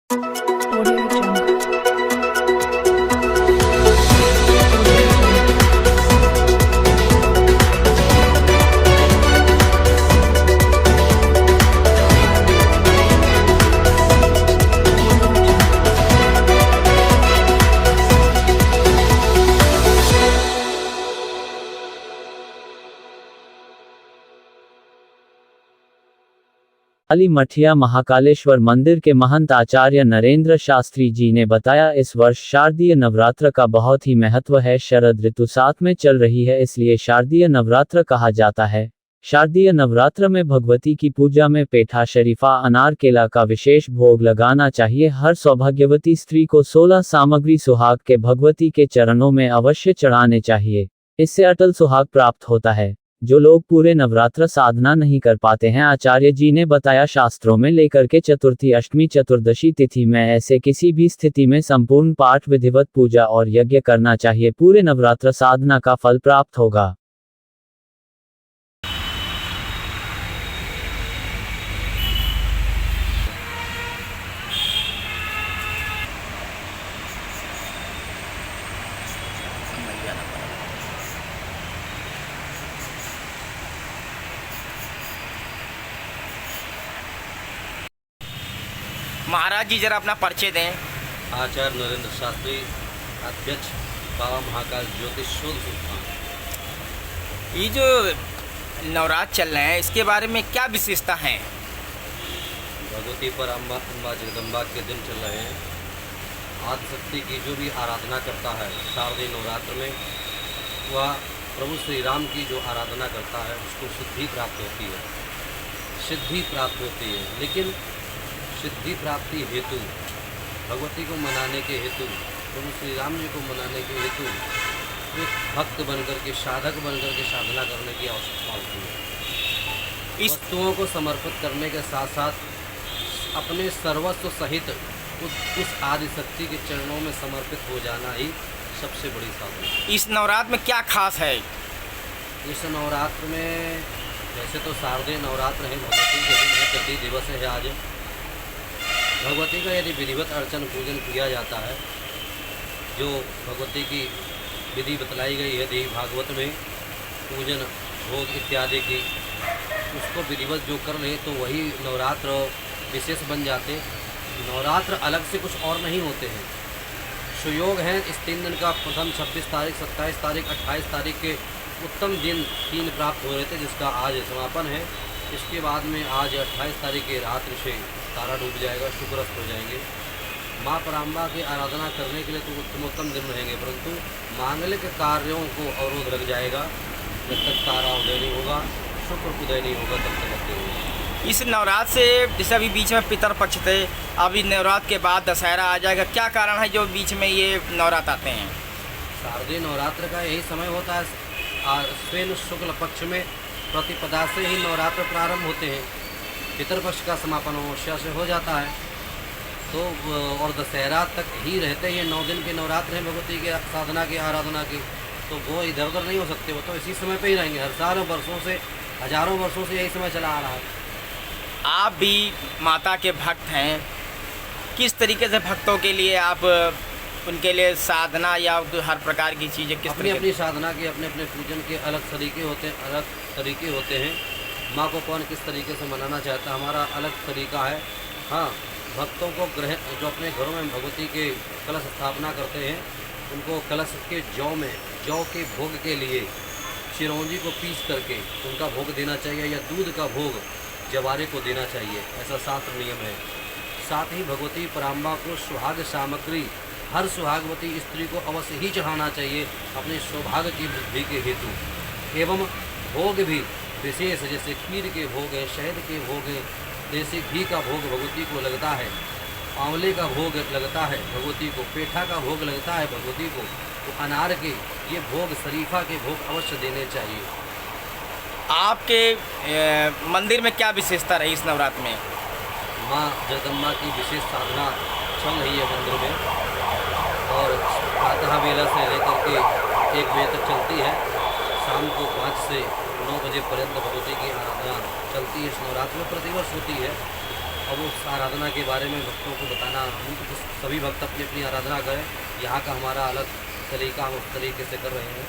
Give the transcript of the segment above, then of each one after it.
Audio Jungle. काली मठिया महाकालेश्वर मंदिर के महंत आचार्य नरेंद्र शास्त्री जी ने बताया, इस वर्ष शारदीय नवरात्र का बहुत ही महत्व है। शरद ऋतु साथ में चल रही है, इसलिए शारदीय नवरात्र कहा जाता है। शारदीय नवरात्र में भगवती की पूजा में पेठा, शरीफा, अनार, केला का विशेष भोग लगाना चाहिए। हर सौभाग्यवती स्त्री को 16 सामग्री सुहाग के भगवती के चरणों में अवश्य चढ़ाने चाहिए। इससे अटल सुहाग प्राप्त होता है। जो लोग पूरे नवरात्र साधना नहीं कर पाते हैं, आचार्य जी ने बताया, शास्त्रों में लेकर के चतुर्थी, अष्टमी, चतुर्दशी तिथि में ऐसे किसी भी स्थिति में संपूर्ण पाठ, विधिवत पूजा और यज्ञ करना चाहिए। पूरे नवरात्र साधना का फल प्राप्त होगा। महाराज जी जरा अपना परिचय दें। आचार्य नरेंद्र शास्त्री, अध्यक्ष बाबा महाकाल ज्योतिष शोध संस्थान। ये जो नवरात्र चल रहे हैं, इसके बारे में क्या विशेषता है? भगवती पर अम्बा जगदम्बा के दिन चल रहे हैं। आदिशक्ति की जो भी आराधना करता है शारदीय नवरात्र में, वह प्रभु श्री राम की जो आराधना करता है उसको सिद्धि प्राप्त होती है। सिद्धि प्राप्त होती है, लेकिन सिद्धि प्राप्ति हेतु, भगवती को मनाने के हेतु, प्रभु श्री राम जी को मनाने के हेतु एक भक्त बनकर के, साधक बनकर के साधना करने की आवश्यकता होती है। इस वस्तुओं को समर्पित करने के साथ साथ अपने सर्वस्व सहित उस आदिशक्ति के चरणों में समर्पित हो जाना ही सबसे बड़ी साधना है। इस नवरात्र में क्या खास है? इस नवरात्र में वैसे तो शारदीय नवरात्र है, भगवती के दिन है, गति दिवस है आज। भगवती का यदि विधिवत अर्चन पूजन किया जाता है, जो भगवती की विधि बतलाई गई है देवी भागवत में, पूजन भोग इत्यादि की, उसको विधिवत जो कर ले तो वही नवरात्र विशेष बन जाते। नवरात्र अलग से कुछ और नहीं होते हैं, सुयोग हैं। इस 3 दिन का प्रथम 26 तारीख, 27 तारीख, 28 तारीख के उत्तम दिन 3 प्राप्त हो रहे थे, जिसका आज समापन है। इसके बाद में आज 28 तारीख की रात्रि से तारा डूब जाएगा, शुक्रस्त हो जाएंगे। माँ पराम्बा की आराधना करने के लिए तो उत्तमोत्तम दिन रहेंगे, परंतु मांगलिक कार्यों को अवरोध लग जाएगा। जब तक तारा उदय नहीं होगा, शुक्र उदय नहीं होगा, तब तक लगते होगा। इस नवरात्र से जैसे अभी बीच में पितर पक्ष थे, अभी नवरात्र के बाद दशहरा आ जाएगा, क्या कारण है जो बीच में ये नवरात्र आते हैं? शारदीय नवरात्र का यही समय होता है। अश्विन शुक्ल पक्ष में प्रतिपदा से ही नवरात्र प्रारंभ होते हैं। पितरपक्ष का समापन अमावस्या से हो जाता है, तो और दशहरा तक ही रहते हैं। 9 दिन के नवरात्र हैं भगवती के साधना की, आराधना की, तो वो इधर उधर नहीं हो सकते, वो तो इसी समय पे ही रहेंगे। हर सालों वर्षों से, हजारों वर्षों से यही समय चला आ रहा है। आप भी माता के भक्त हैं, किस तरीके से भक्तों के लिए आप उनके लिए साधना या हर प्रकार की चीज़ें किस अपनी अपनी साधना के, अपने अपने पूजन के अलग तरीके होते हैं। माँ को कौन किस तरीके से मनाना चाहता है, हमारा अलग तरीका है। हाँ, भक्तों को जो अपने घरों में भगवती के कलश स्थापना करते हैं, उनको कलश के जौ के भोग के लिए चिरौंजी को पीस करके उनका भोग देना चाहिए, या दूध का भोग जवारे को देना चाहिए, ऐसा शास्त्र नियम है। साथ ही भगवती पराम्बा को सुहाग सामग्री हर सुहागवती स्त्री को अवश्य ही चढ़ाना चाहिए, अपने सौभाग्य की वृद्धि के हेतु। एवं भोग भी विशेष, जैसे खीर के भोग है, शहद के भोग है, देसी घी का भोग भगवती को लगता है, आंवले का भोग लगता है भगवती को, पेठा का भोग लगता है भगवती को, तो अनार के ये भोग, शरीफा के भोग अवश्य देने चाहिए। आपके मंदिर में क्या विशेषता रही इस नवरात्र में? माँ जगदम्बा की विशेष साधना चल रही है मंदिर में, और प्रातः वेला से लेकर के 1 बजे तक चलती है। शाम को 5 से 9 बजे पर्यंत भगवती की आराधना चलती है। इस नवरात्र में प्रतिवर्ष होती है। अब उस आराधना के बारे में भक्तों को बताना, हम तो सभी भक्त अपनी अपनी आराधना करें, यहाँ का हमारा अलग तरीका हम उस तरीके से कर रहे हैं।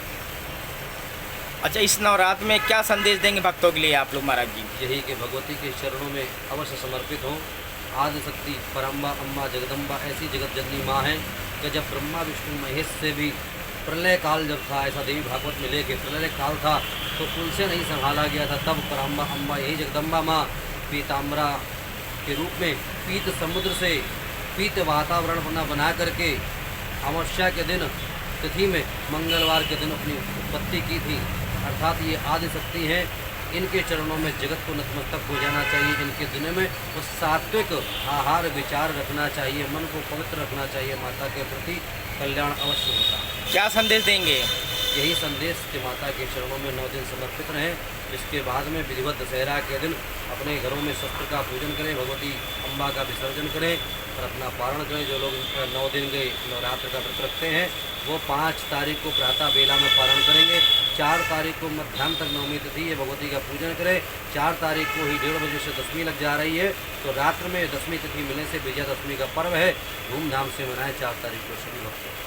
अच्छा, इस नवरात्र में क्या संदेश देंगे भक्तों के लिए आप लोग महाराज जी? यही कि भगवती के चरणों में अवश्य समर्पित हों। आदि शक्ति परम्बा अम्मा जगदम्बा ऐसी जगत जननी माँ है कि जब ब्रह्मा विष्णु महेश से भी प्रलय काल जब था, ऐसा देवी भागवत में लेके प्रलय काल था तो पुल से नहीं संभाला गया था, तब परम्बा अम्मा यही जगदम्बा माँ पीताम्बरा के रूप में पीत समुद्र से पीत वातावरण बना करके अमावस्या के दिन तिथि में मंगलवार के दिन अपनी उत्पत्ति की थी। अर्थात ये आदि शक्ति हैं, इनके चरणों में जगत को नतमस्तक हो जाना चाहिए। इनके दिनों में वो सात्विक आहार विचार रखना चाहिए, मन को पवित्र रखना चाहिए, माता के प्रति कल्याण अवश्य होता है। क्या संदेश देंगे? यही संदेश कि माता के चरणों में 9 दिन समर्पित रहें। इसके बाद में विधिवत दशहरा के दिन अपने घरों में शस्त्र का पूजन करें, भगवती अम्बा का विसर्जन करें और अपना पारण करें। जो लोग 9 दिन के नवरात्र का व्रत रखते हैं वो 5 तारीख को प्रातः बेला में पारण करेंगे। 4 तारीख को मध्याह्न तक नवमी तिथि है, भगवती का पूजन करें। 4 तारीख को ही 1:30 बजे से दशमी लग जा रही है, तो रात्र में दशमी तिथि मिलने से विजयादशमी का पर्व है, धूमधाम से मनाएं 4 तारीख को सभी भक्तों।